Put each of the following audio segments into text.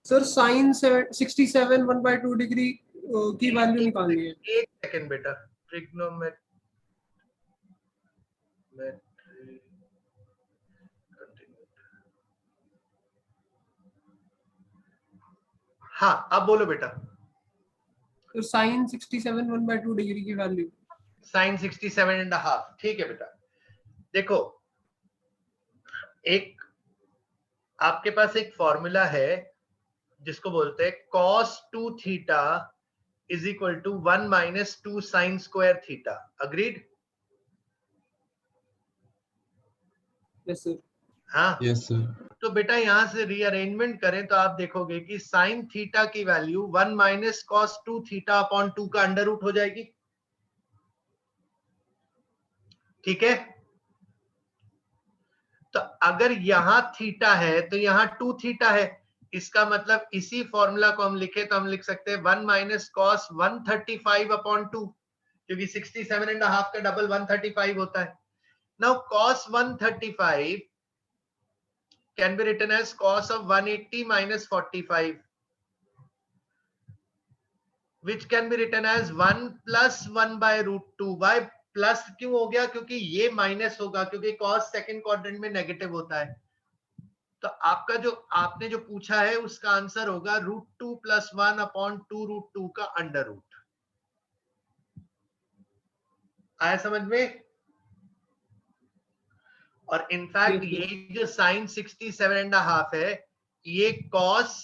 Sir sign 67 1/2 degree की value निकालनी है। एक सेकंड बेटा, ट्रिग्नोमेट्री हाँ अब बोलो बेटा। तो साइन 67 1/2 डिग्री की वैल्यू साइन 67.5, ठीक है बेटा। देखो एक आपके पास एक फॉर्मूला है जिसको बोलते हैं cos 2 theta is equal to 1 minus 2 sine square theta. Agreed? Yes sir. हाँ यस सर। तो बेटा यहां से रीअरेंजमेंट करें तो आप देखोगे कि साइन थीटा की value 1 minus cos 2 theta upon 2 का अंडर रूट हो जाएगी। ठीक है, तो अगर यहां थीटा है तो यहां 2 थीटा है, इसका मतलब इसी फॉर्मूला को हम लिखे तो हम लिख सकते हैं 1 माइनस कॉस 135 अपॉन 2, क्योंकि 67.5 का डबल 135 होता है। Now cos 135 can be written as cos of 180 minus 45, which can be written as 1 plus 1 by root 2। Why plus क्यों हो गया? क्योंकि ये माइनस होगा, क्योंकि cos सेकंड क्वाड्रेंट में नेगेटिव होता है। तो आपका जो आपने जो पूछा है उसका आंसर होगा √2 + 1 अपॉन 2√2 का अंडर रूट। आया समझ में? और इनफैक्ट ये जो साइन 67.5 है ये cos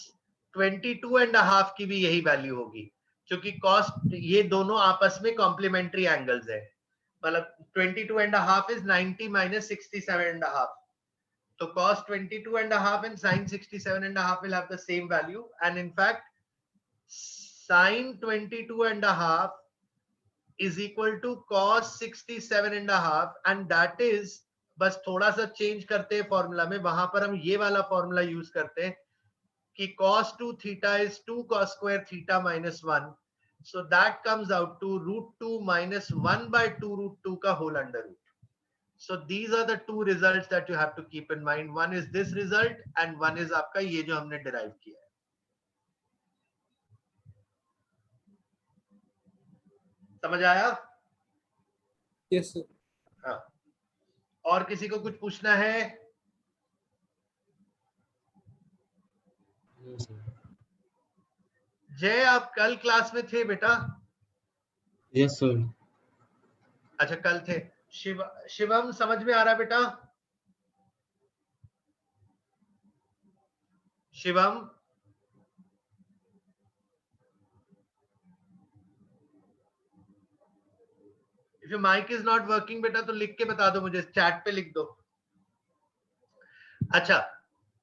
22.5 की भी यही वैल्यू होगी, क्योंकि cos ये दोनों आपस में कॉम्प्लीमेंट्री एंगल्स है। मतलब 22.5 इज 90 माइनस 67.5, तो cos 22.5 and sin 67.5 will have the same value, and in fact sin 22.5 is equal to cos 67.5, and that is, बस थोड़ा सा चेंज करते हैं फॉर्मूला में, वहां पर हम ये वाला फॉर्मूला यूज करते हैं कि cos 2 theta is 2 cos square theta minus 1, so that comes out to √2 minus 1 by 2√2 का whole under root. So these are the two results that you have to keep in mind. One is this result and one is आपका ये जो हमने derive किया है। समझ आया? Yes sir. हाँ, और किसी को कुछ पूछना है? जय आप कल क्लास में थे बेटा? Yes sir. अच्छा कल थे। शिवम समझ में आ रहा बेटा? Shivam if your mic is not working बेटा तो लिख के बता दो मुझे, चैट पे लिख दो। अच्छा,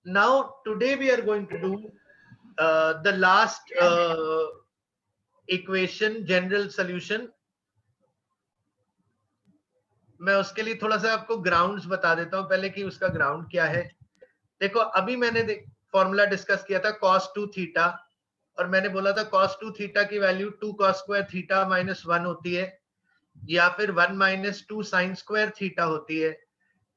now today we are going to do the last equation general solution. मैं उसके लिए थोड़ा सा आपको ग्राउंड्स बता देता हूं पहले कि उसका ग्राउंड क्या है। देखो अभी मैंने फॉर्मूला डिस्कस किया था cos 2 थीटा, और मैंने बोला था cos 2 थीटा की value 2 cos square theta minus 1 होती है, या फिर 1 माइनस 2 साइन स्क्वायर थीटा होती है,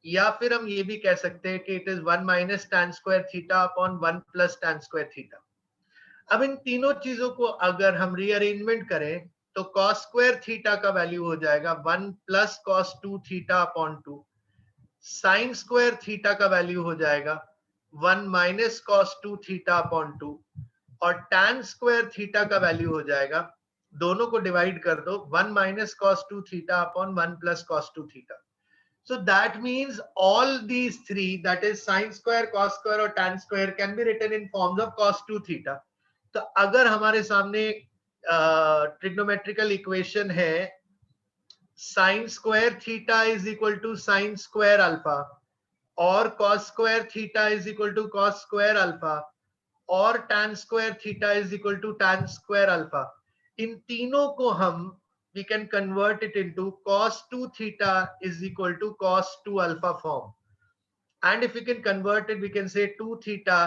या फिर हम ये भी कह सकते हैं कि it is 1 minus tan square theta upon 1 plus tan square theta. अब इन तीनों चीजों को अगर हम रीअरेंजमेंट करें तो cos स्क्वायर थीटा का वैल्यू हो जाएगा 1 plus cos 2 theta upon 2, sine square theta का वैल्यू हो जाएगा 1 माइनस cos 2 थीटा अपॉन 2, और tan स्क्वायर थीटा का वैल्यू हो जाएगा, दोनों को डिवाइड कर दो, 1 minus cos 2 theta upon 1 plus cos 2 theta. So that means all these three, that is sin square, cos square और tan square, can be written in forms of cos 2 theta. तो अगर हमारे सामने ट्रिग्नोमेट्रिकल इक्वेशन है sin square theta is equal to sin square alpha, और cos square theta is equal to cos square alpha, और tan square theta is equal to tan square alpha, इन तीनों को हम we can convert it into cos 2 theta is equal to cos 2 alpha form, and if we can convert it we can say 2 theta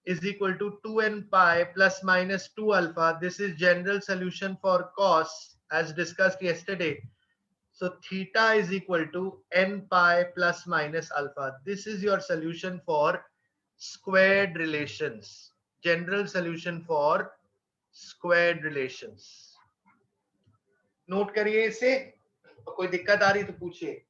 is equal to 2n pi plus minus 2 alpha. This is general solution for cos as discussed yesterday. So theta is equal to n pi plus minus alpha. This is your solution for squared relations. General solution for squared relations. Note करिए इसे, कोई दिक्कत आ रही तो पूछिए।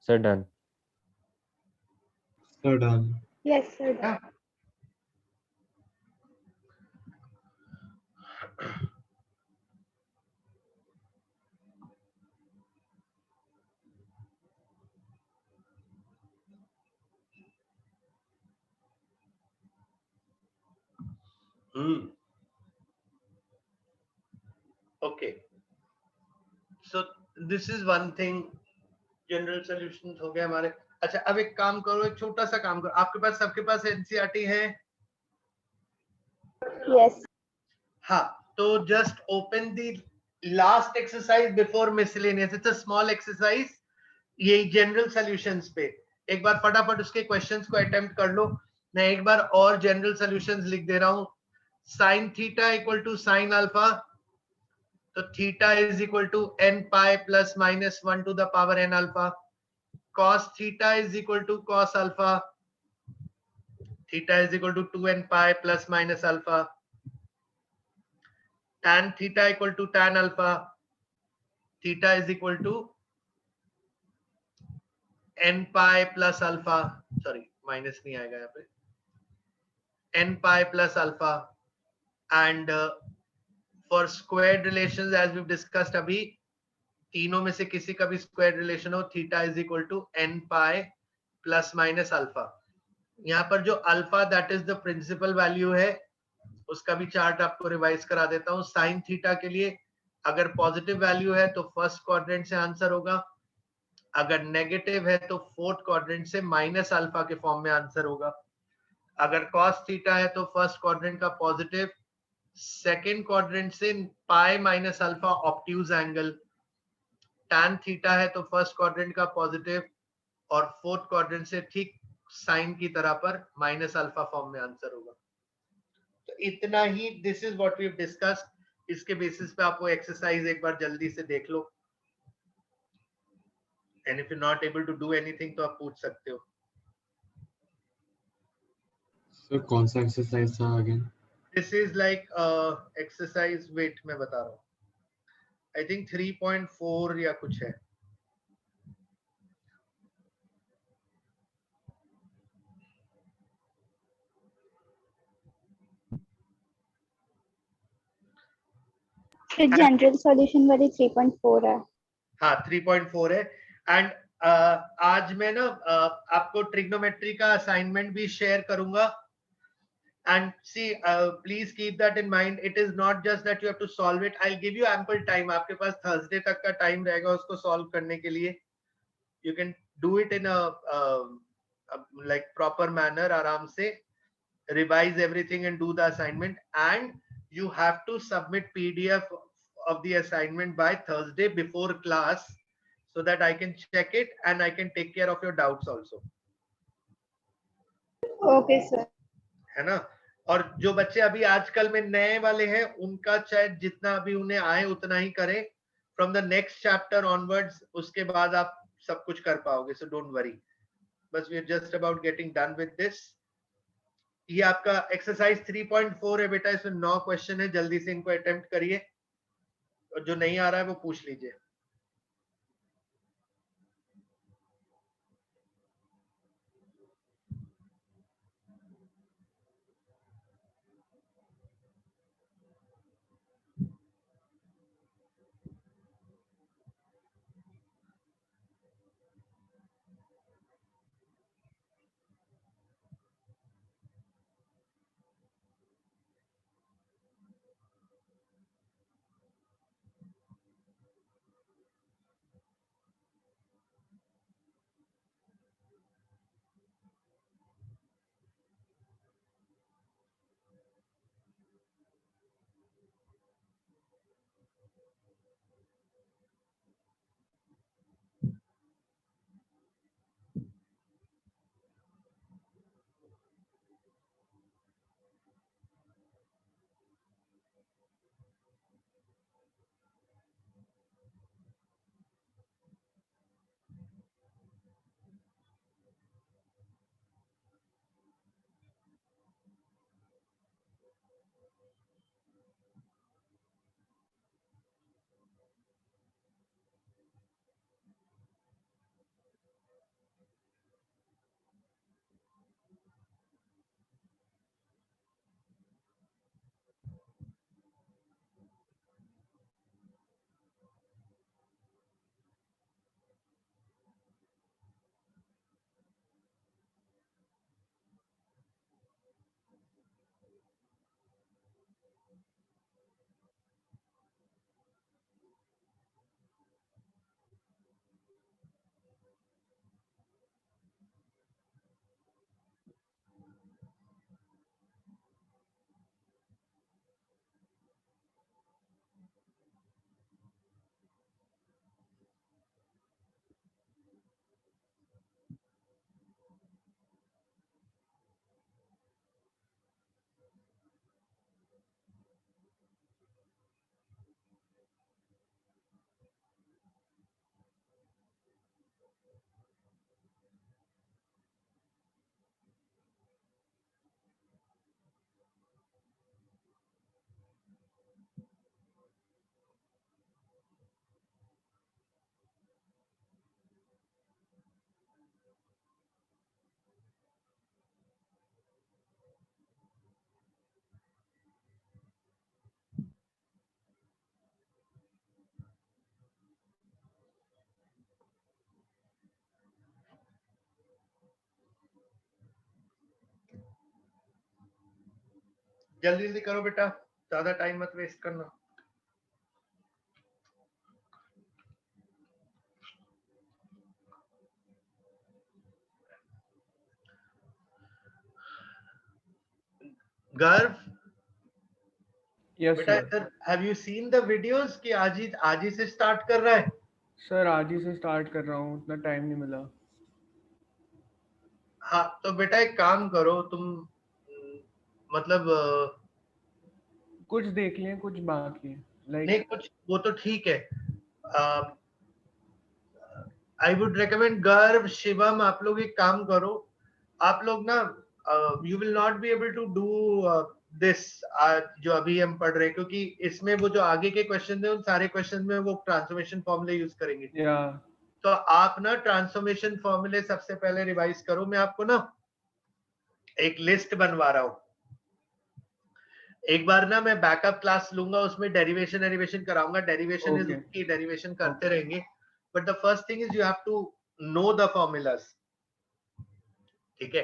Sir, done. Sir, done. Yes, sir. हाँ? Okay, so this is one thing, general solution हो गए हमारे। अच्छा, अब एक काम करो, एक छोटा सा काम करो, आपके पास सबके पास एनसीईआरटी है? Yes. हाँ, तो just open the last exercise before miscellaneous, it's a small exercise, ये जनरल सॉल्यूशंस पे एक बार फटाफट उसके क्वेश्चंस को अटेम्प्ट कर लो। मैं एक बार और जनरल सॉल्यूशंस लिख दे रहा हूं। Sine theta equal to sine alpha, तो theta is equal to n pi plus minus 1 to the power n alpha. cos theta is equal to cos alpha, theta is equal to 2n pi plus minus alpha, tan theta equal to tan alpha, theta is equal to n pi plus alpha, sorry minus नहीं आएगा यहाँ पे, n pi plus alpha, and for squared relations as we've discussed अभी, तीनों में से किसी का भी स्क्वायर रिलेशन हो, theta is equal to n pi plus minus alpha. यहाँ पर जो alpha that is the principal value है, उसका भी चार्ट आपको रिवाइज करा देता हूँ। साइन थीटा के लिए अगर पॉजिटिव वैल्यू है तो फर्स्ट क्वाड्रेंट से आंसर होगा, अगर नेगेटिव है तो फोर्थ क्वाड्रेंट से माइनस अल्फा के फॉर्म में आंसर होगा। अगर cos थीटा है तो फर्स्ट क्वाड्रेंट का पॉजिटिव, सेकेंड क्वाड्रेंट से pi minus alpha obtuse angle, tan theta है तो फर्स्ट क्वाड्रेंट का पॉजिटिव और फोर्थ क्वाड्रेंट से ठीक साइन की तरह पर माइनस अल्फा फॉर्म में आंसर होगा। तो इतना ही, this is what we have discussed. इसके बेसिस पे आप वो एक्सरसाइज एक बार जल्दी से देख लो, and if you not able to do anything तो आप पूछ सकते हो। सर कौन सा एक्सरसाइज था again? This is like exercise, wait मैं बता रहा हूँ, आई थिंक 3.4 या कुछ है। जनरल सॉल्यूशन वाली 3.4 है। हाँ 3.4 है। एंड आज मैं ना आपको ट्रिग्नोमेट्री का असाइनमेंट भी शेयर करूंगा। And see, please keep that in mind. It is not just that you have to solve it. I'll give you ample time. आपके पास Thursday तक का टाइम रहेगा उसको solve करने के लिए. You can do it in a like proper manner, आराम से revise everything and do the assignment. And you have to submit PDF of the assignment by Thursday before class, so that I can check it and I can take care of your doubts also. Okay sir. है ना? और जो बच्चे अभी आजकल में नए वाले हैं उनका चाहे जितना अभी उन्हें आए उतना ही करें, from the next chapter onwards उसके बाद आप सब कुछ कर पाओगे, सो डोंट वरी। बस we are just about getting done with this. ये आपका एक्सरसाइज 3.4 है बेटा, इसमें 9 क्वेश्चन है, जल्दी से इनको अटेम्प्ट करिए और जो नहीं आ रहा है वो पूछ लीजिए। जल्दी जल्दी करो बेटा, ज्यादा टाइम मत वेस्ट करना। गर्व यस बेटा सर। इधर, have you seen the videos कि आज ही से स्टार्ट कर रहा है? सर आज ही से स्टार्ट कर रहा हूँ, उतना टाइम नहीं मिला। हाँ तो बेटा एक काम करो तुम, मतलब कुछ देख लें, कुछ बाकी नहीं लाइक। कुछ वो तो ठीक है। आई वुड रिकमेंड गर्व, शिवम, आप लोग एक काम करो, आप लोग ना you will not be able to do this जो अभी हम पढ़ रहे हैं, क्योंकि इसमें वो जो आगे के क्वेश्चन है उन सारे क्वेश्चन में वो ट्रांसफॉर्मेशन फॉर्मूले यूज करेंगे। या तो आप ना ट्रांसफॉर्मेशन फॉर्मूले सबसे पहले रिवाइज करो। मैं आपको ना एक लिस्ट बनवा रहा हूं, एक बार ना मैं बैकअप क्लास लूंगा, उसमें डेरिवेशन कराऊंगा। डेरिवेशन इज ओके की डेरिवेशन करते रहेंगे, but the first thing is you have to know the formulas. ठीक है,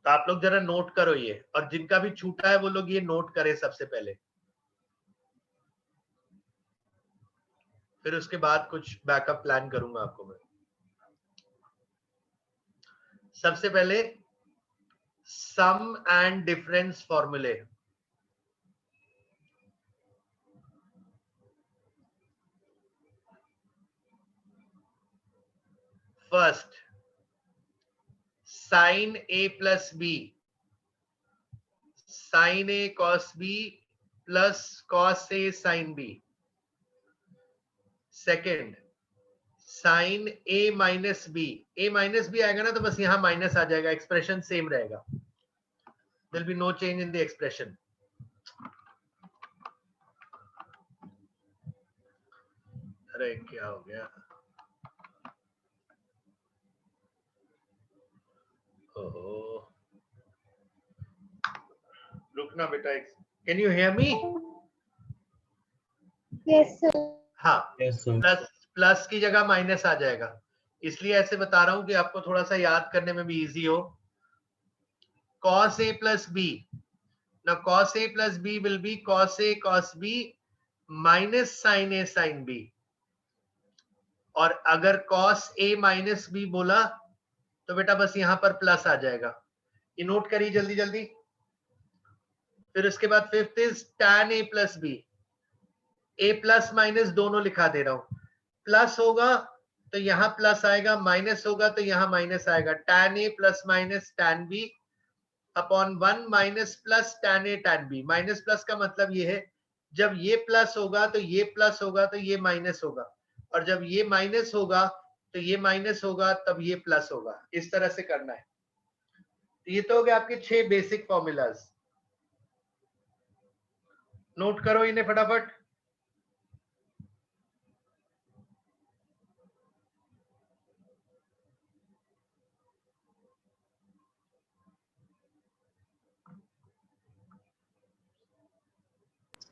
तो आप लोग जरा नोट करो ये, और जिनका भी छूटा है वो लोग ये नोट करें सबसे पहले, फिर उसके बाद कुछ बैकअप प्लान करूंगा आपको मैं। सबसे पहले सम एंड डिफरेंस फॉर्मूले। First, sine A plus B, sine A cos B plus cos A sine B. Second, sine A minus B, A minus B आएगा ना तो बस यहां माइनस आ जाएगा, एक्सप्रेशन सेम रहेगा, there be no change in the expression. अरे क्या हो गया, ओहो, रुकना बेटा, can you hear me? Yes, sir. हाँ, Yes, sir. प्लस की जगह माइनस आ जाएगा, इसलिए ऐसे बता रहा हूं कि आपको थोड़ा सा याद करने में भी इजी हो। cos a plus b, now cos a plus b will be cos a cos b minus sin a sin b, और अगर cos a minus b बोला तो बेटा बस यहां पर प्लस आ जाएगा। ये नोट करिए जल्दी जल्दी। फिर उसके बाद fifth is tan a plus b, a plus minus दोनों लिखा दे रहा हूं, प्लस होगा तो यहां प्लस आएगा, माइनस होगा तो यहां माइनस आएगा। tan a plus minus tan b upon 1 minus plus tan a tan b। Minus plus का मतलब ये है जब ये प्लस होगा तो ये प्लस होगा तो ये माइनस होगा, और जब ये माइनस होगा तो ये माइनस होगा, तब ये प्लस होगा। इस तरह से करना है। तो ये तो हो गया आपके 6 बेसिक फॉर्मूलाज, नोट करो इन्हें फटाफट।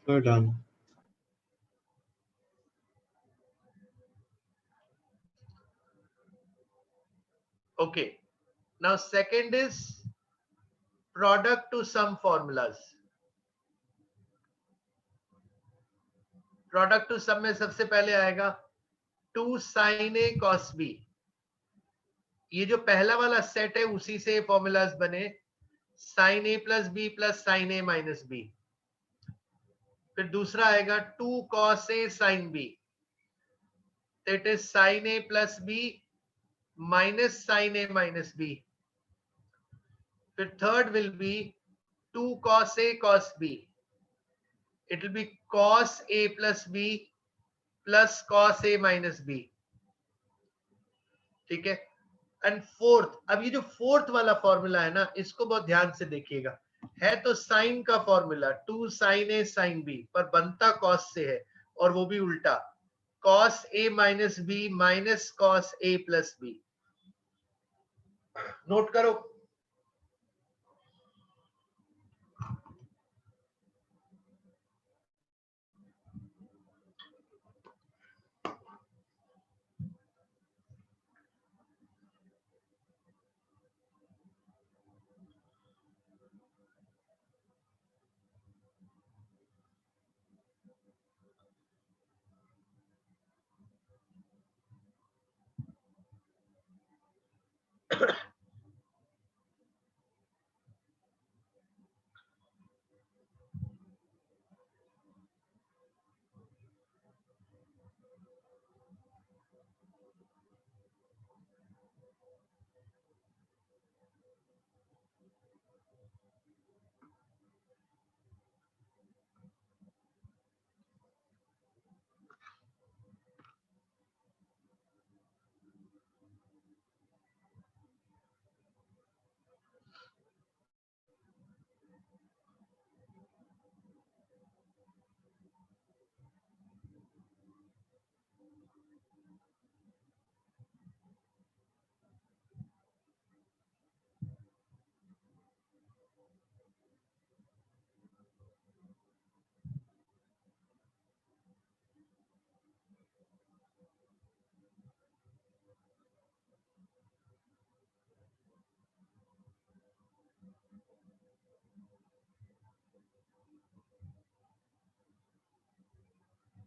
So done. Okay, now second is product to sum formulas। Product to sum में सबसे पहले आएगा 2 sin a cos b। ये जो पहला वाला सेट है उसी से फॉर्मूलाज बने, sin a plus b plus sin a minus b. फिर दूसरा आएगा 2 cos a sin b, that is sin a plus b minus sin a minus b. फिर third will be 2 cos a cos b, it will be cos a plus b plus cos a minus b। ठीक है, and fourth, अब ये जो fourth वाला formula है ना, इसको बहुत ध्यान से देखिएगा। है तो साइन का formula 2 sin a sin b, पर बनता cos से है, और वो भी उल्टा, cos a minus b minus cos a plus b। Note करो।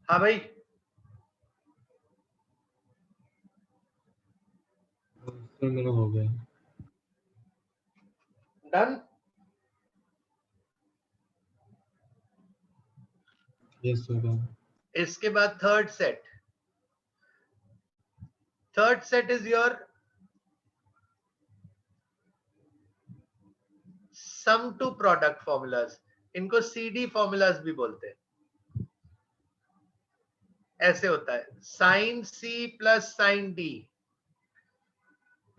हाँ भाई, सर मेरा हो गया। डन। Yes sir done. इसके बाद third set is your sum to product formulas, इनको CD फॉर्मूलाज भी बोलते हैं। ऐसे होता है sine C plus sine D,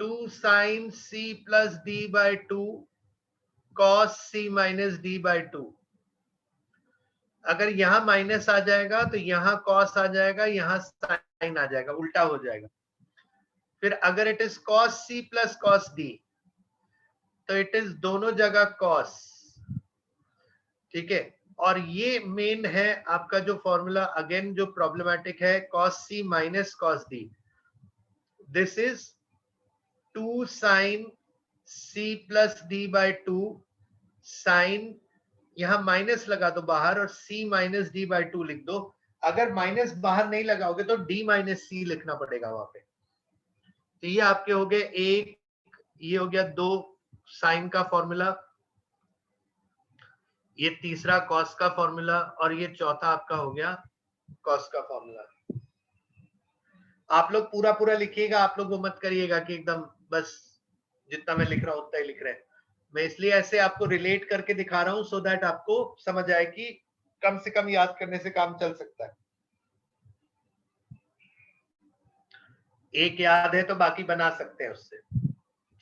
2 sine C plus D by 2 cos C minus D by 2। अगर यहां माइनस आ जाएगा तो यहां कॉस आ जाएगा, यहां साइन आ जाएगा, उल्टा हो जाएगा। फिर अगर it is cos C plus cos D तो इट इज दोनों जगह कॉस, ठीक है। और ये मेन है आपका जो फॉर्मूला, अगेन जो प्रॉब्लमैटिक है, cos C minus cos D, this is 2 sine C plus D by 2 sine, यहां माइनस लगा दो बाहर और C माइनस D बाय 2 लिख दो। अगर माइनस बाहर नहीं लगाओगे तो D माइनस C लिखना पड़ेगा वहां पे। तो ये आपके हो गए एक, ये हो गया 2 साइन का फॉर्मूला, ये तीसरा कॉस का फॉर्मूला, और ये चौथा आपका हो गया कॉस का फॉर्मूला। आप लोग पूरा पूरा लिखिएगा, आप लोग वो मत करिएगा कि एकदम बस जितना मैं लिख रहा हूं उतना ही लिख रहे हैं। मैं इसलिए ऐसे आपको रिलेट करके दिखा रहा हूं सो दैट आपको समझ आए कि कम से कम याद करने से काम चल सकता है। एक याद है तो बाकी बना सकते हैं उससे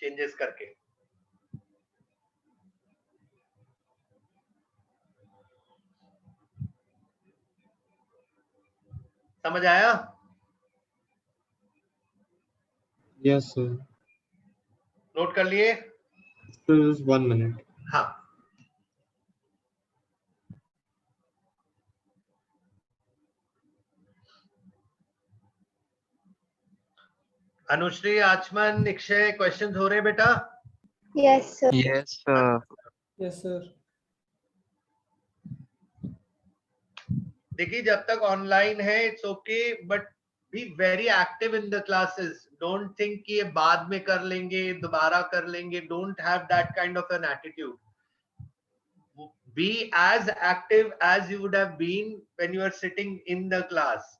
चेंजेस करके। समझ आया? Yes sir. नोट कर लिए? Sir 1 minute. हाँ, अनुश्री, आचमन, निक्षय, क्वेश्चंस हो रहे हैं बेटा? Yes, sir. Yes, sir. Yes, sir. देखिए जब तक ऑनलाइन है it's okay, but be very active in the classes. Don't think कि ये बाद में कर लेंगे, दोबारा कर लेंगे। Don't have that kind of an attitude. Be as active as you would have been when you are sitting in the class,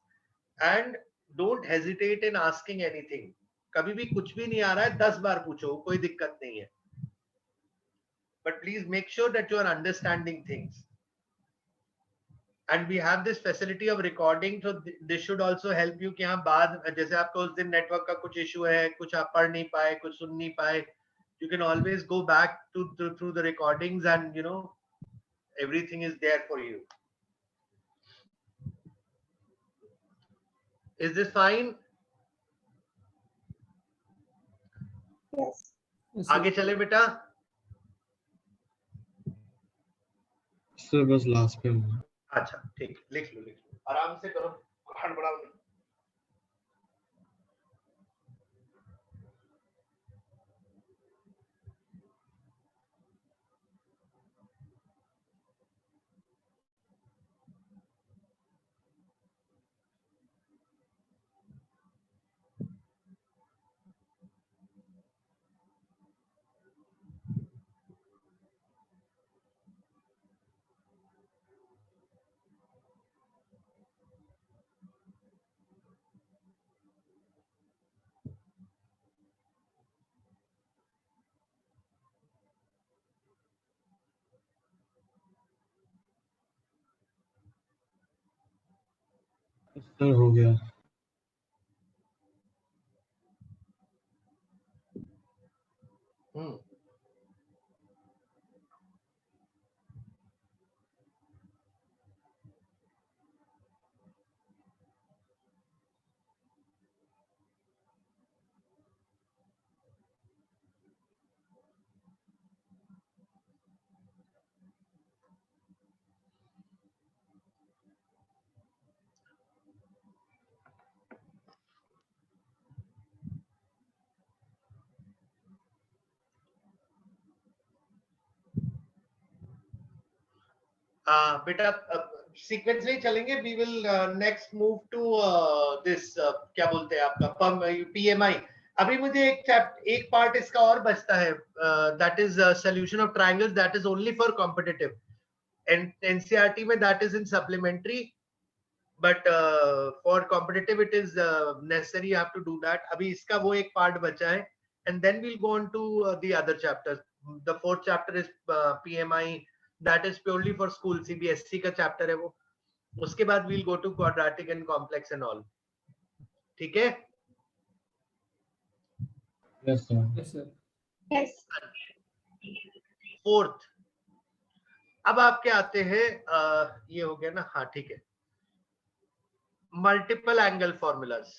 and don't hesitate in asking anything. कभी भी कुछ भी नहीं आ रहा है 10 बार पूछो, कोई दिक्कत नहीं है, but please make sure that you are understanding things. And we have this facility of recording, so this should also help you कि हाँ बाद जैसे आपको उस दिन नेटवर्क का कुछ इशू है, कुछ आप पढ़ नहीं पाए, कुछ सुन नहीं पाए, you can always go back to through the recordings and you know everything is there for you. Is this fine? Yes. Yes, sir. आगे चले बेटा। सर बस लास्ट पे हूँ। अच्छा ठीक, लिख लो आराम से करो, हड़बड़ाओ नहीं। सर हो गया। हम्म, बेटा सीक्वेंसली चलेंगे. We will next move to this क्या बोलते हैं आपका पीएमआई. अभी मुझे एक पार्ट इसका और बचता है, that is solution of triangles. That is only for competitive. NCERT में that is in supplementary, but for competitive it is necessary, you have to do that. अभी इसका वो एक पार्ट बचा है, and then we'll go on to the other chapters. The fourth chapter is PMI, that is purely for school. CBSE का chapter है वो. उसके बाद we'll go to quadratic and complex and all. ठीक है? Yes, sir. Yes, sir. Yes. Fourth. अब आपके आते हैं ये हो गया ना. हाँ ठीक है. Multiple angle formulas.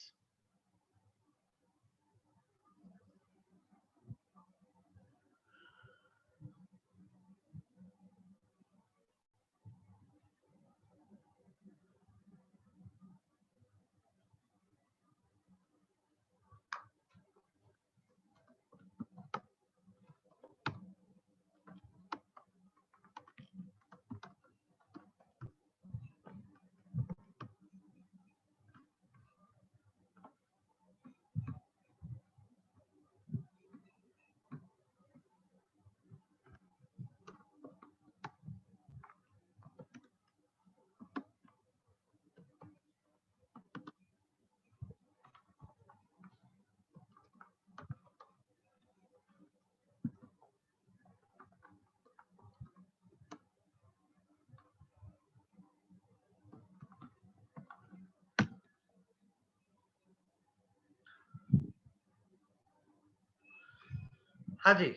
हाँ जी.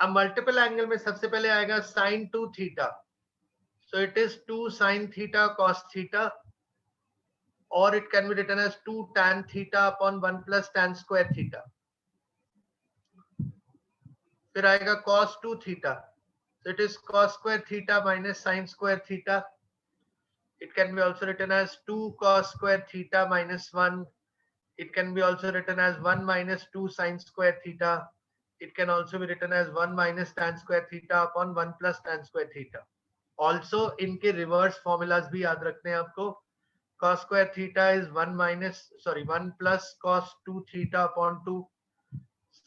अब मल्टीपल एंगल में सबसे पहले आएगा sin 2 theta. So it is 2 sin theta cos theta, or it can be written as 2 tan theta upon 1 plus tan square theta. फिर आएगा cos 2 theta. So it is cos square theta minus sin square theta. It can be also written as 2 cos square theta minus 1. It can be also written as 1 minus 2 sin square theta. It can also be written as 1 minus tan square theta upon 1 plus tan square theta. Also इनके reverse formulas भी याद रखने हैं आपको. Cos square theta is 1 plus cos 2 theta upon 2.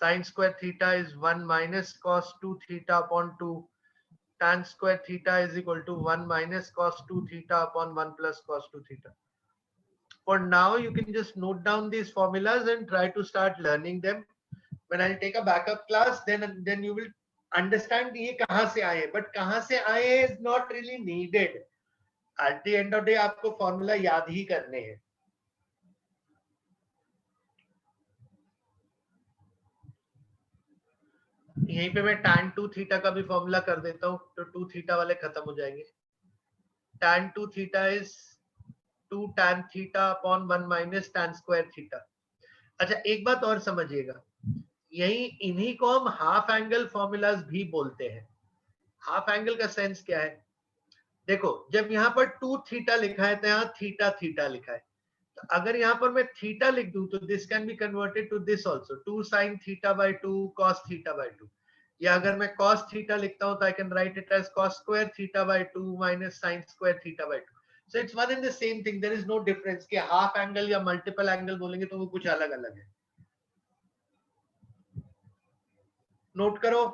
Sin square theta is 1 minus cos 2 theta upon 2. Tan square theta is equal to 1 minus cos 2 theta upon 1 plus cos 2 theta. For now, you can just note down these formulas and try to start learning them. When I take a backup class, then you will understand ये कहाँ से आए. But कहाँ से आए is not really needed. At the end of the day, आपको formula याद ही करने हैं. यहीं पे मैं tan 2 थीटा का भी फॉर्मूला कर देता हूँ, तो 2 थीटा वाले खत्म हो जाएंगे. tan 2 theta is 2 tan theta upon 1 minus tan square theta. अच्छा, एक बात और समझिएगा, इन्हीं को हम हाफ एंगल फॉर्मूलाज भी बोलते हैं. हाफ एंगल का सेंस क्या है? देखो, जब यहाँ पर 2 थीटा लिखा है तो यहाँ थीटा थीटा लिखा है. तो अगर यहाँ पर मैं थीटा लिख दूं तो this can be converted to this also, 2 sin theta by 2 cos theta by 2. या अगर मैं cos थीटा लिखता हूं तो I can write it as cos square theta by 2 minus sin square theta by 2. So it's one and the same thing. There is no difference कि half angle या multiple angle बोलेंगे तो वो कुछ अलग अलग है. नोट करो.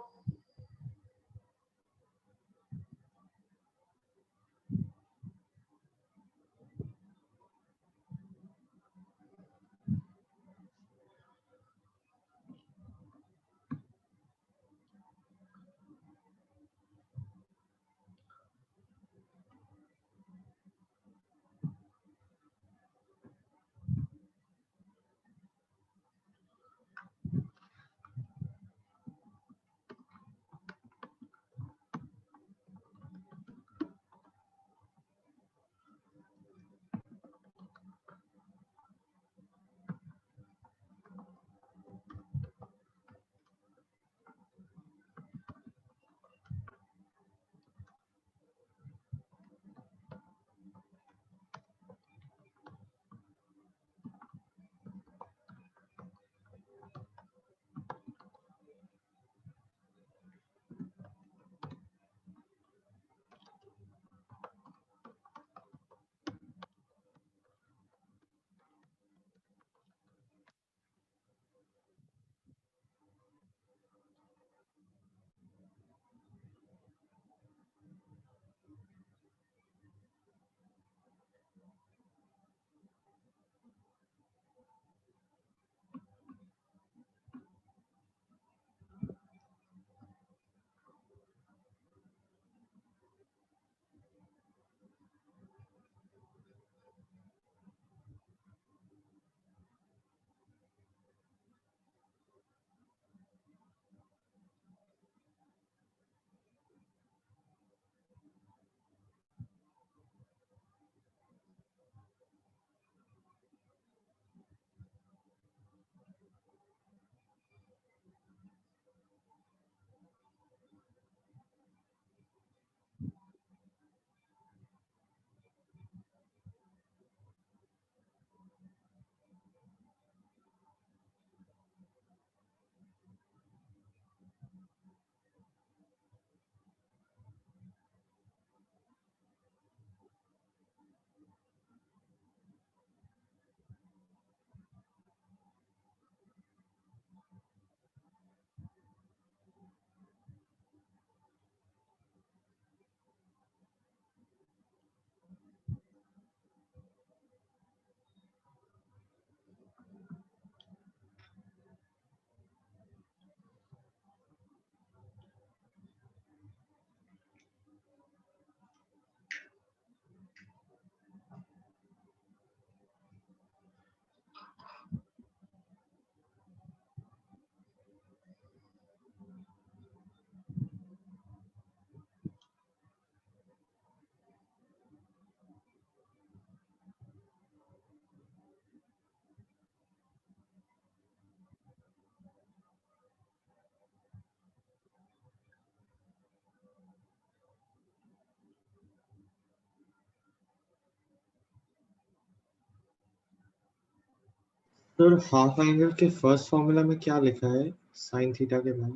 सर हाफ एंगल के फर्स्ट फॉर्मूला में क्या लिखा है साइन थीटा के बाद?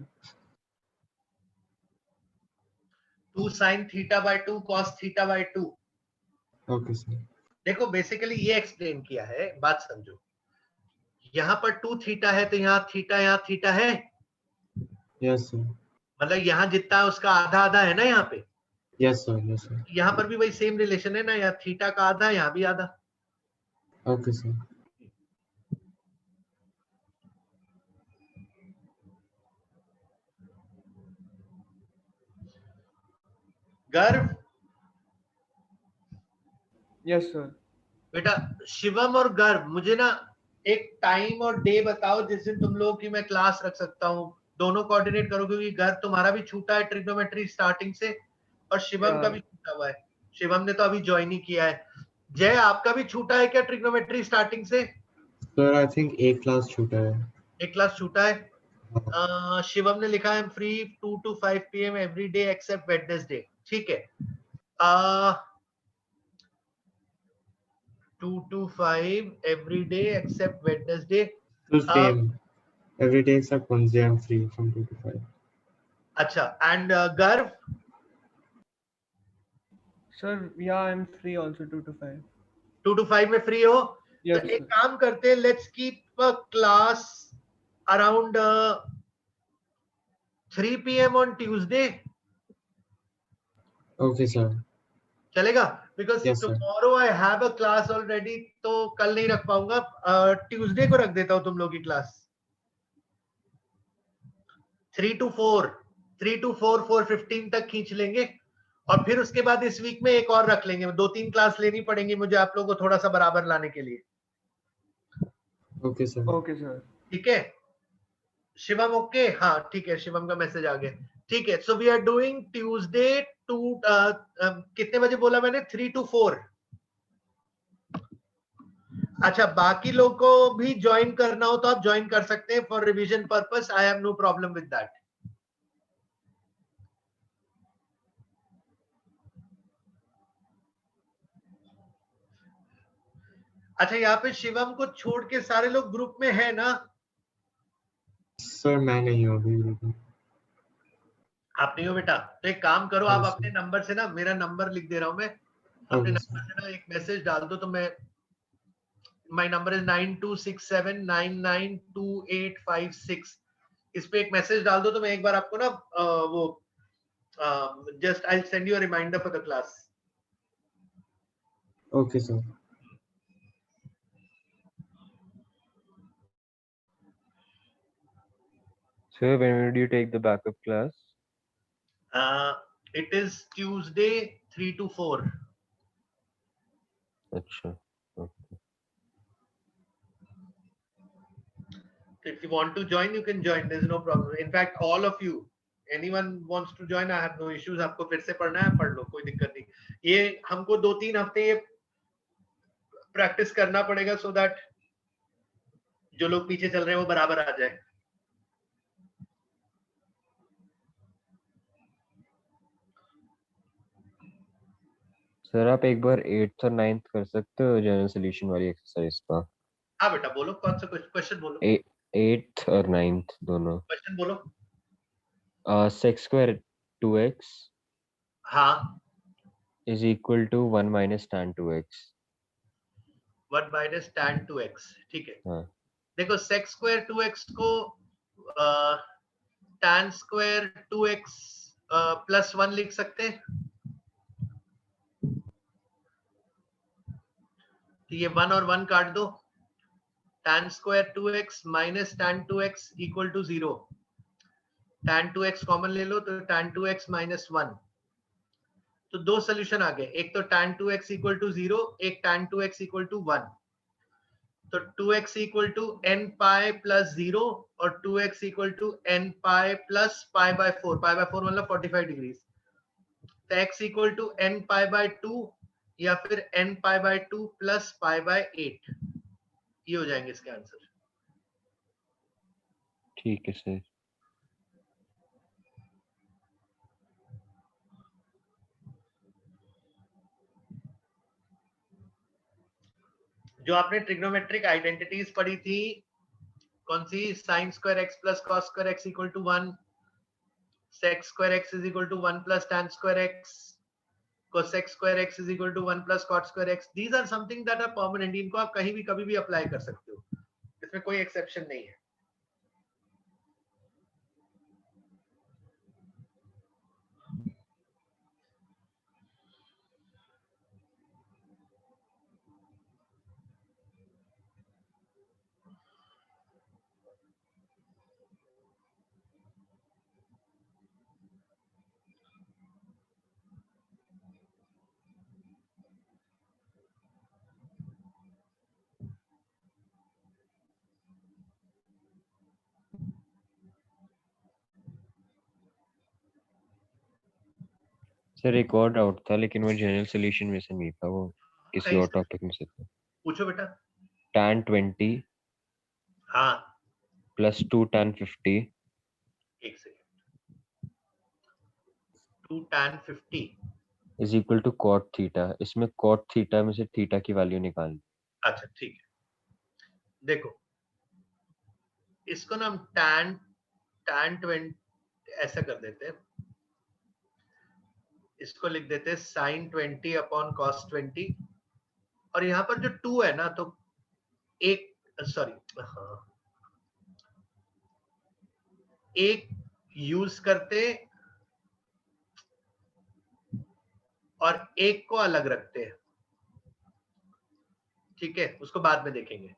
2 sin theta by 2 cos theta by 2। Okay sir. देखो बेसिकली ये एक्सप्लेन किया है, बात समझो। यहाँ पर 2 थीटा है तो यहाँ थीटा है, यस सर। मतलब यहाँ जितना है उसका आधा आधा है ना यहाँ पे। Yes sir. यहाँ पर भी वही सेम रिलेशन है ना, यहाँ थीटा का आधा, यहाँ भी आधा। Okay sir. गर्व, यस सर। बेटा शिवम और गर्व, मुझे ना एक टाइम और डे बताओ जिस दिन तुम लोगों की मैं क्लास रख सकता हूँ। दोनों कोऑर्डिनेट करो, क्योंकि गर्व तुम्हारा भी छूटा है ट्रिग्नोमेट्री स्टार्टिंग से, और शिवम का भी छूटा हुआ है। शिवम ने तो अभी ज्वाइन ही किया है। जय, आपका भी छूटा है क्या ट्रिग्नोमेट्री स्टार्टिंग से? सर आई थिंक एक क्लास छूटा है। एक क्लास छूटा है। शिवम ने लिखा है free 2 to 5 PM every day except Wednesday. ठीक है, 2 to 5 every day except Wednesday. So same. Every day except Wednesday I'm free from 2 to 5. अच्छा, and गर्व? सर या I am free also 2 to 5। 2 to 5 में फ्री हो? Yes, तो एक sir. काम करते हैं, let's keep a class around 3 PM on Tuesday. Okay sir. चलेगा? Because Yes sir. tomorrow I have a class already, तो कल नहीं रख पाऊंगा। ट्यूसडे को रख देता हूँ तुम लोग की क्लास 3 to 4, 4:15 तक खींच लेंगे, और फिर उसके बाद इस वीक में एक और रख लेंगे। 2-3 क्लास लेनी पड़ेंगी मुझे आप लोगों को थोड़ा सा बराबर लाने के लिए। Okay sir. Okay sir. ठीक है शिवम? ओके, हाँ ठीक है, शिवम का मैसेज आ गया। ठीक है, so we are doing Tuesday two कितने बजे बोला मैंने? 3 to 4। अच्छा, बाकी लोग को भी ज्वाइन करना हो तो आप ज्वाइन कर सकते हैं for revision purpose. I have no problem with that. अच्छा, यहाँ पे शिवम को छोड़ के सारे लोग ग्रुप में है ना? सर मैं नहीं हूँ अभी ग्रुप में। आप नहीं हो बेटा? तो एक काम करो, हाँ, आप सर। अपने नंबर से ना, मेरा नंबर लिख दे रहा हूं मैं, अपने Okay नंबर sir. से ना एक मैसेज डाल दो तो मैं, माय नंबर इज 9267992856। इस पे एक मैसेज डाल दो तो मैं एक बार आपको ना वो just I send you a reminder for the class. Okay sir. So when would you take the backup class? It is Tuesday 3 to 4। अच्छा, okay. If you want to join, you can join. There is no problem. In fact, all of you, anyone wants to join, I have no issues. आपको फिर से पढ़ना है पढ़ लो, कोई दिक्कत नहीं। ये हमको 2-3 हफ्ते ये प्रैक्टिस करना पड़ेगा सो दैट जो लोग पीछे चल रहे हैं वो बराबर आ जाए। सर आप एक बार 8th और 9th कर सकते हो जनरल सोल्यूशन वाली एक्सरसाइज का? हाँ बेटा बोलो, कौन सा क्वेश्चन बोलो? 8th और 9th दोनों। क्वेश्चन बोलो। sec square 2x हाँ, is equal to 1 minus tan 2x. 1 minus tan 2x। ठीक है, हाँ, देखो sec square 2x को tan square 2x plus 1 लिख सकते हैं। तो ये 1 और 1 काट दो, tan square 2x minus tan 2x equal to 0। tan 2x common ले लो तो tan 2x minus 1। तो दो सोल्यूशन आ गए, एक तो tan 2x equal to 0, एक tan 2x equal to 1। तो 2x equal to n pi plus 0 और 2x equal to n pi plus pi by 4। pi by 4 मतलब 45 डिग्रीज। तो x equal to n pi by 2 या फिर n pi by 2 plus pi by 8। ये हो जाएंगे इसके आंसर। ठीक है सर। जो आपने ट्रिग्नोमेट्रिक आइडेंटिटीज पढ़ी थी, कौन सी, sine square x plus cos square x equal to 1, sec square x is equal to 1 plus tan square x, cosec square x is equal to 1 plus cot square x. These are something that are permanent. इनको आप कहीं भी कभी भी apply कर सकते हो, इसमें कोई एक्सेप्शन नहीं है. सर एक और डाउट था लेकिन वो जनरल सॉल्यूशन में से नहीं था, वो किसी कहीं और से? टॉपिक में से था. पूछो बेटा. tan 20 हाँ, plus 2 tan 50 एक second. 2 tan 50 is equal to cot theta. इसमें cot theta में से theta की वैल्यू निकालनी. अच्छा ठीक है. देखो इसको ना हम tan 20 ऐसा कर देते हैं, इसको लिख देते हैं sin 20 अपॉन cos 20, और यहाँ पर जो 2 है ना, तो एक सॉरी हाँ, एक यूज करते और एक को अलग रखते हैं. ठीक है, उसको बाद में देखेंगे.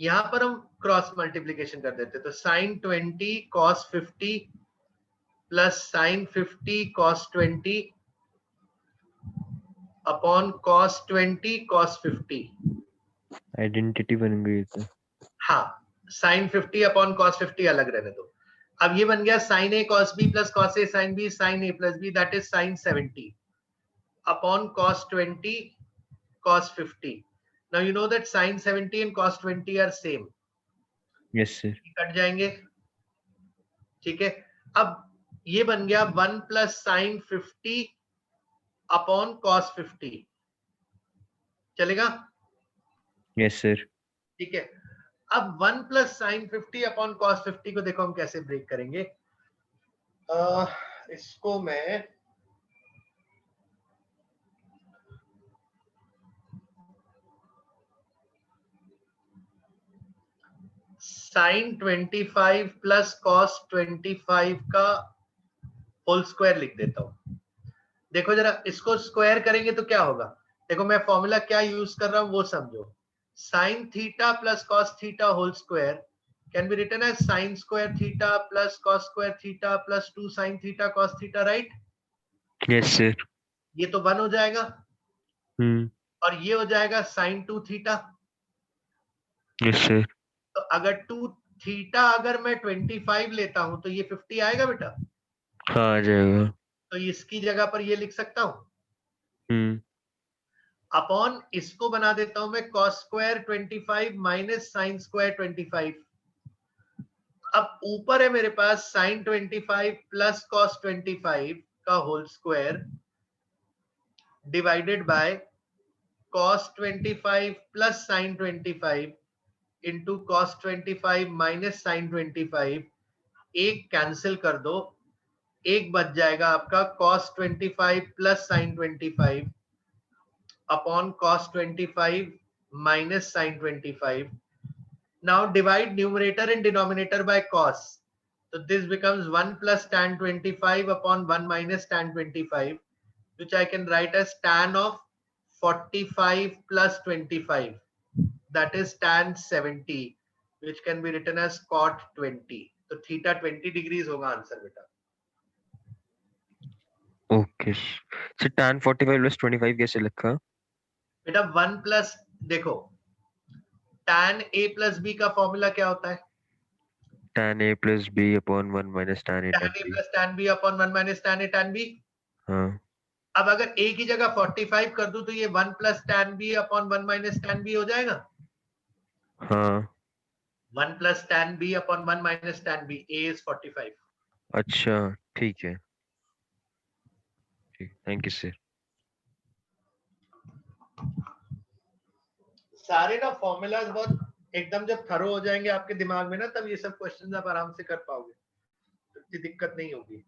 यहां पर हम क्रॉस मल्टीप्लीकेशन कर देते, तो sin 20 cos 50 plus sin 50 cos 20 upon cos 20 cos 50. Identity बन गई तो. हाँ, sin 50 अपॉन cos 50 अलग रहने दो. अब ये बन गया sin a cos b plus cos a sin b sin a plus b, that is sin 70 upon cos 20 cos 50. Now you know that sin 70 and cos 20 are same. Yes sir. Cut जाएंगे. ठीक है, अब ये बन गया 1 plus sign 50 upon cos 50. चलेगा? Yes sir. ठीक है, अब 1 प्लस साइन 50 अपॉन कॉस 50 को देखो हम कैसे ब्रेक करेंगे. इसको मैं साइन 25 प्लस कॉस 25 का होल स्क्वायर लिख देता हूं. देखो जरा, इसको स्क्वायर करेंगे तो क्या होगा. देखो मैं फॉर्मूला क्या यूज कर रहा हूं वो समझो. Sine theta plus cos theta whole square can be written as sine square theta plus cos square theta plus 2 sine theta cos theta, right? Yes sir. ये तो 1 हो जाएगा हम्म. और ये हो जाएगा साइन 2 थीटा. Yes sir. तो अगर 2 थीटा अगर मैं 25 लेता हूं तो ये 50 आएगा बेटा. हाँ आ जाएगा. तो इसकी जगह पर ये लिख सकता हूं. हम्म. अपॉन इसको बना देता हूं मैं cos square 25 minus sine square 25. अब ऊपर है मेरे पास sin 25 प्लस cos 25 का whole square divided by cos 25 plus sin 25 into cos 25 minus sin 25. एक कैंसिल कर दो, एक बच जाएगा आपका cos 25 plus sin 25 upon cos 25 minus sin 25. Now divide numerator and denominator by cos. So this becomes 1 plus tan 25 upon 1 minus tan 25, which I can write as tan of 45 plus 25. That is tan 70, which can be written as cot 20. So theta 20 degrees होगा answer बेटा. Okay sir. tan 45 plus 25 कैसे लिखा? बेटा 1 plus, देखो tan a plus b का formula क्या होता है? tan a plus b upon 1 minus tan a tan tan a b. Plus tan b upon 1 minus tan a tan b. हाँ. अब अगर a की जगह 45 कर दूं तो ये 1 plus tan b upon 1 minus tan b हो जाएगा. हाँ. 1 plus tan b upon 1 minus tan b, a is 45. अच्छा ठीक है. ठीक, थैंक यू सर. सारे ना फॉर्मूलाज बहुत एकदम जब थरो हो जाएंगे आपके दिमाग में ना, तब ये सब क्वेश्चंस आप आराम से कर पाओगे, तो इतनी दिक्कत नहीं होगी।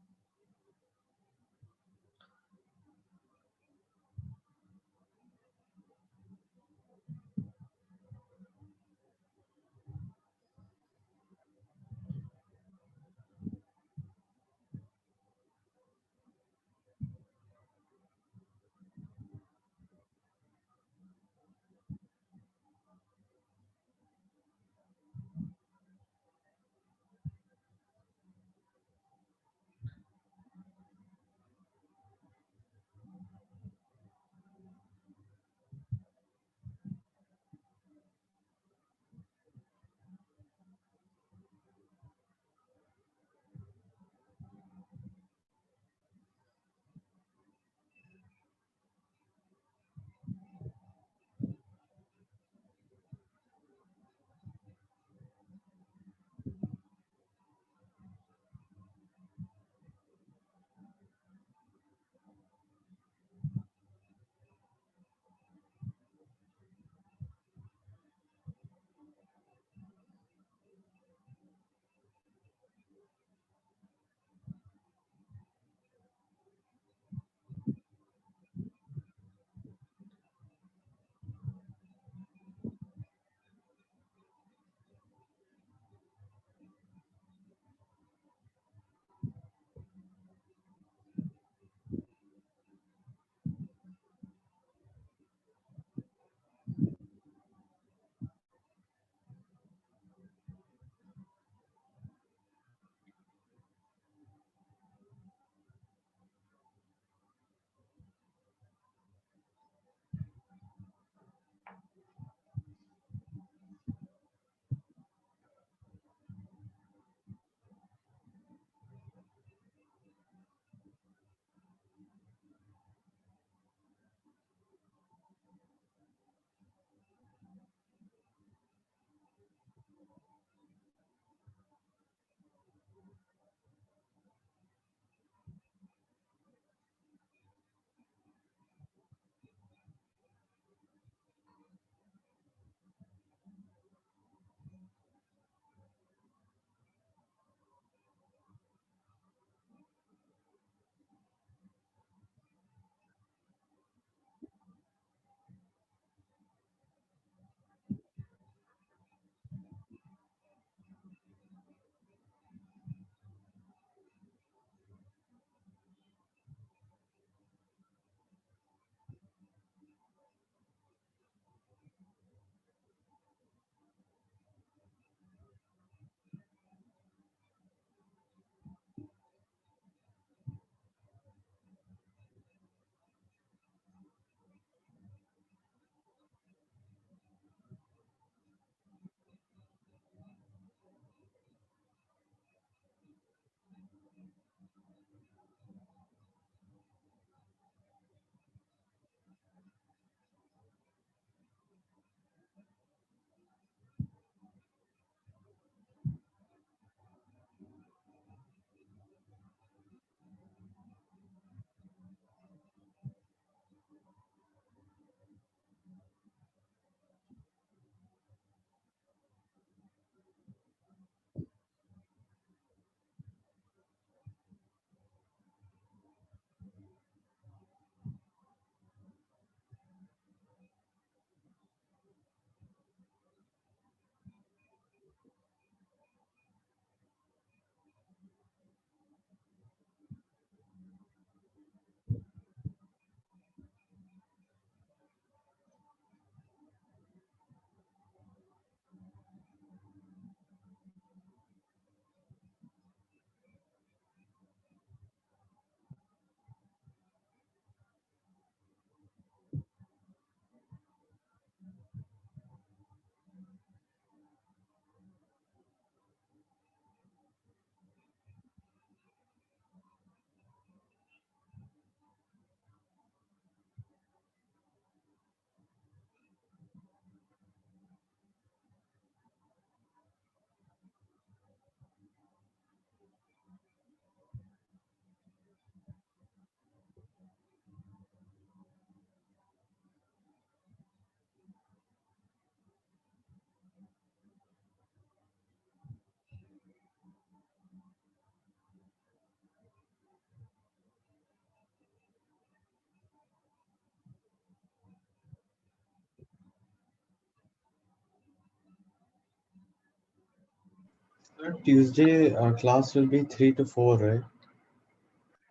Tuesday class will be 3 to 4, right?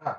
हाँ,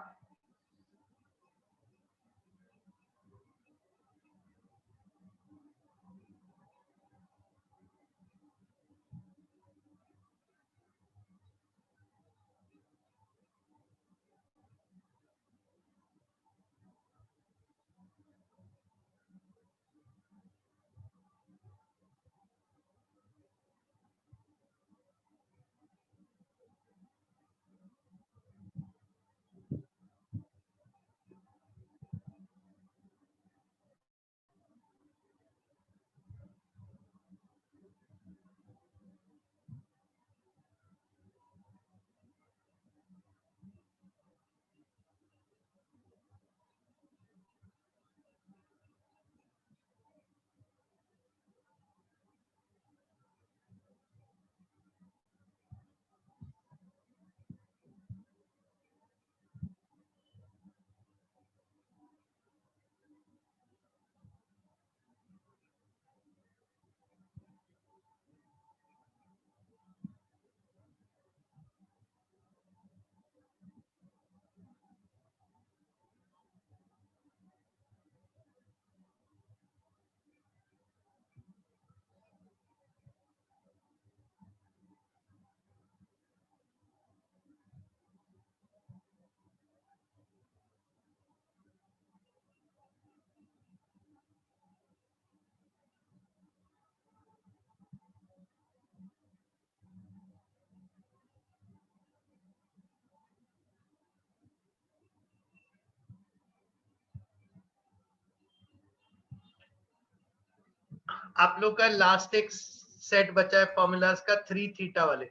आप लोग का लास्ट एक सेट बचा है फॉर्मूलाज का 3 थीटा वाले,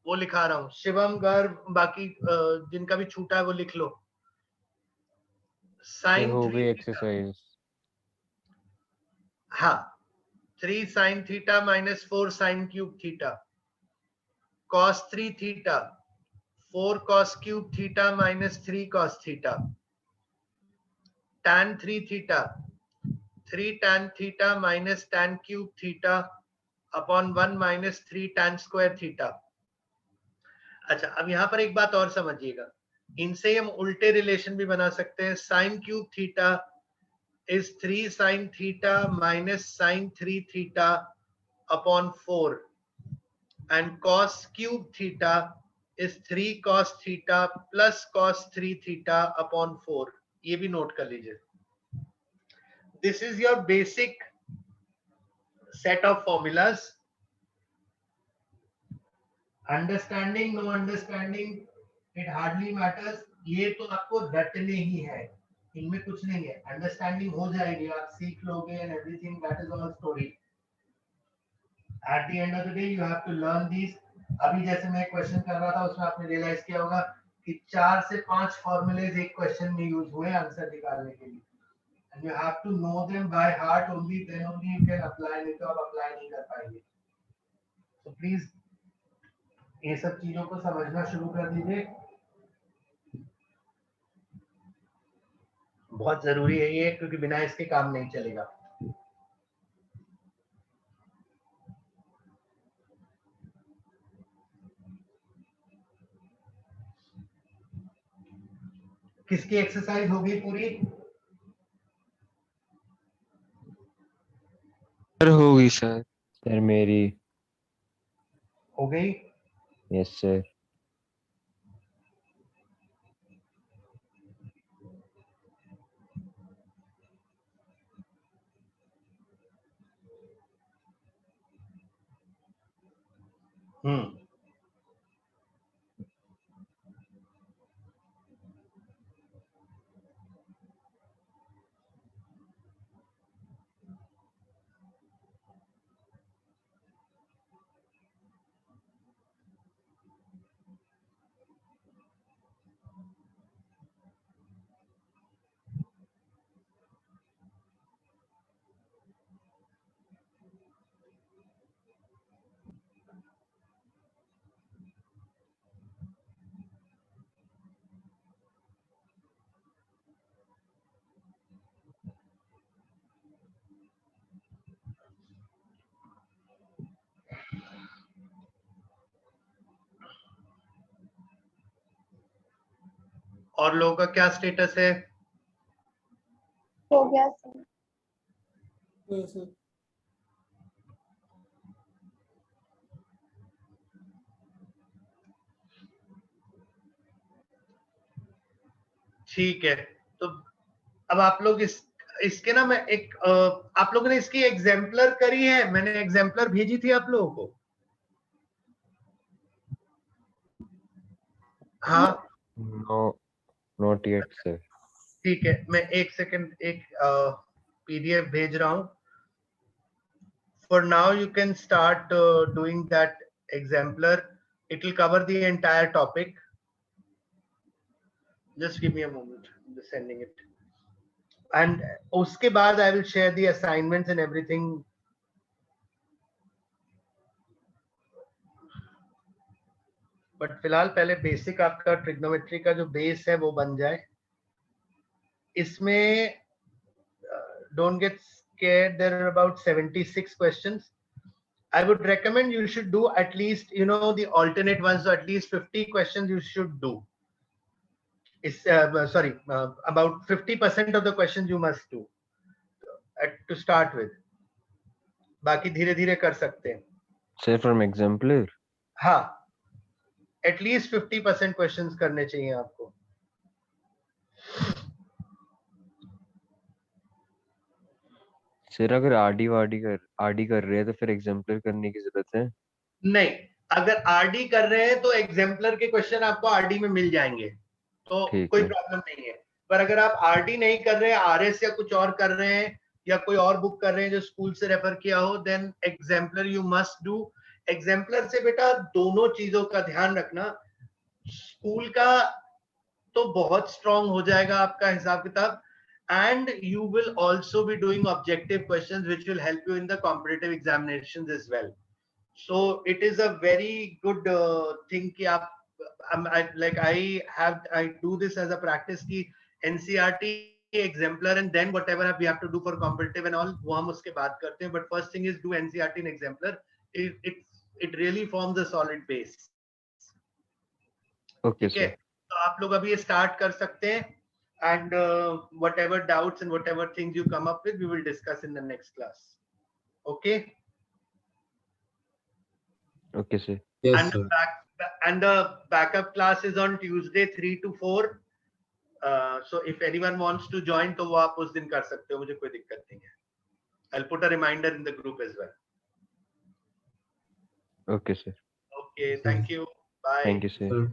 वो लिखा रहा हूँ। शिवम, गर्व, बाकी जिनका भी छूटा है वो लिख लो। सर साइन हो 3 गई थीटा, एक्सरसाइज। हाँ, 3 sin theta minus 4 sin cube theta, cos 3 theta, 4 cos cube theta minus 3 cos theta, tan 3 theta, 3 tan theta minus tan cube theta upon 1 minus 3 tan square theta. अच्छा, अब यहां पर एक बात और समझिएगा, इनसे हम उल्टे रिलेशन भी बना सकते हैं। Sine cube theta is 3 sin theta minus sin 3 theta upon 4 and cos cube theta is 3 cos theta plus cos 3 theta upon 4। ये भी नोट कर लीजिए। This is your basic set of formulas. Understanding, no understanding, it hardly matters। ये तो आपको रटने ही है, इनमें कुछ नहीं है। अंडरस्टैंडिंग हो जाएगी, आप सीख लोगे and everything, that is all story. At the end of the day, you have to learn these। अभी जैसे मैं क्वेश्चन कर रहा था, उसमें आपने रियलाइज किया होगा कि 4 से 5 फॉर्मूलेज एक क्वेश्चन में यूज हुए आंसर निकालने के लिए। And you have to know them by heart only, then only you can apply, नहीं तो आप अप्लाई नहीं कर पाएंगे। So please ये सब चीजों को समझना शुरू कर दीजिए, बहुत जरूरी है ये, क्योंकि बिना इसके काम नहीं चलेगा। किसकी एक्सरसाइज होगी पूरी? सर होगी सर। सर मेरी। हो गई? Yes sir. और लोगों का क्या स्टेटस है? हो गया सर। Yes, sir. ठीक है, तो अब आप लोग इसके ना मैं एक आप लोगों ने इसकी एग्जाम्पलर करी है? मैंने एग्जाम्पलर भेजी थी आप लोगों को। हाँ नो, नॉट येट सर। ठीक है, मैं एक सेकंड एक पीडीएफ भेज रहा हूं। For now you can start doing that exemplar. It will cover the entire topic. Just give me a moment. I'm just sending it. And उसके बाद I will share the assignments and everything. But फिलहाल पहले basic आपका trigonometry का जो base है वो बन जाए। इसमें don't get scared, there are about 76 questions. I would recommend you should do at least, you know, the alternate ones, so at least 50 questions you should do. It's about 50% of the questions you must do to start with. बाकी धीरे धीरे कर सकते हैं। Sir from exemplar? हाँ, at least 50% questions करने चाहिए आपको। सर अगर आरडी कर रहे हैं तो फिर एग्जाम्पलर करने की जरूरत है? नहीं, अगर आरडी कर रहे हैं तो एग्जाम्पलर के क्वेश्चन आपको आरडी में मिल जाएंगे, तो ठीक कोई है। प्रॉब्लम नहीं है। पर अगर आप आरडी नहीं कर रहे हैं, आरएस या कुछ और कर रहे हैं, या कोई और बुक कर रहे हैं जो स्कूल से रेफर किया हो, then exemplar you must do. Exemplar से बेटा दोनों चीजों का ध्यान रखना। स्कूल का तो बहुत स्ट्रांग हो जाएगा आपका हिसाब किताब, and you will also be doing objective questions which will help you in the competitive examinations as well. So it is a very good thing कि आप I do this as a practice कि NCERT exemplar and then whatever we have to do for competitive and all वो हम उसके बाद करते हैं, but first thing is do NCERT and exemplar. It really forms a solid base. Okay ठीक है, sir. तो आप लोग अभी स्टार्ट कर सकते हैं, and whatever doubts and whatever things you come up with we will discuss in the next class. Okay? Okay sir. Yes, And sir. the backup class is on Tuesday 3 to 4. So if anyone wants to join तो वो आप उस दिन कर सकते हो, मुझे कोई दिक्कत नहीं है। I'll put a reminder in the group as well. Okay sir. Okay, thank you. Bye. Thank you sir. Sir.